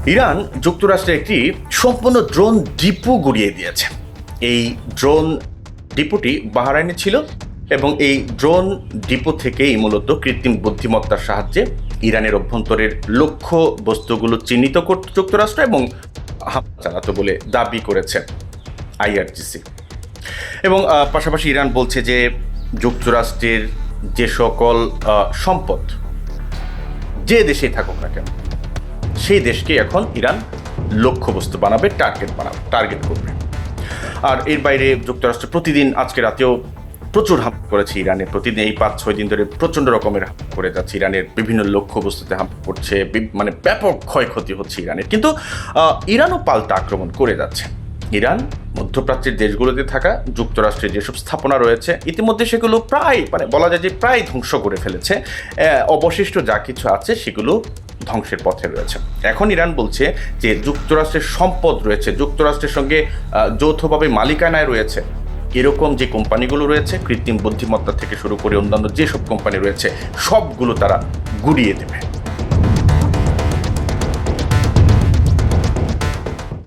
Iran যুক্তরাষ্ট্রের একটি সম্পূর্ণ ড্রোন ডিপো গুড়িয়ে দিয়েছে। এই ড্রোন ডিপোটি বাহরাইনে ছিল এবং এই ড্রোন ডিপো থেকেই মূলত কৃত্রিম বুদ্ধিমত্তার সাহায্যে ইরানের অভ্যন্তরের লক্ষ্য বস্তুগুলো চিহ্নিত করত যুক্তরাষ্ট্র এবং হামলা চালাতো বলে দাবি করেছে আইআরজিসি। এবং পাশাপাশি ইরান বলছে যে যুক্তরাষ্ট্রের যে সকল সম্পদ যে দেশেই থাকুক না কেন সেই দেশকে এখন ইরান লক্ষ্যবস্তু বানাবে, টার্গেট করবে। আর এর বাইরে যুক্তরাষ্ট্র প্রতিদিন আজকে রাতেও প্রচুর হামলা করেছে ইরানের, প্রতিদিন এই 5-6 দিন ধরে প্রচণ্ড রকমের হামলা করে যাচ্ছে। ইরানের বিভিন্ন লক্ষ্যবস্তুতে হামলা করছে, মানে ব্যাপক ক্ষয়ক্ষতি হচ্ছে ইরানের। কিন্তু ইরানও পাল্টা আক্রমণ করে যাচ্ছে। ইরান মধ্যপ্রাচ্যের দেশগুলোতে থাকা যুক্তরাষ্ট্রের যেসব স্থাপনা রয়েছে ইতিমধ্যে সেগুলো প্রায় বলা যায় যে প্রায় ধ্বংস করে ফেলেছে। অবশিষ্ট যা কিছু আছে সেগুলো ধ্বংসের পথে রয়েছে। এখন ইরান বলছে যে যুক্তরাষ্ট্রের সম্পদ রয়েছে, যুক্তরাষ্ট্রের সঙ্গে যৌথভাবে মালিকানায় রয়েছে এরকম যে কোম্পানিগুলো রয়েছে, কৃত্রিম বুদ্ধিমত্তা থেকে শুরু করে অন্যান্য যেসব কোম্পানি রয়েছে সবগুলো তারা গুড়িয়ে দেবে।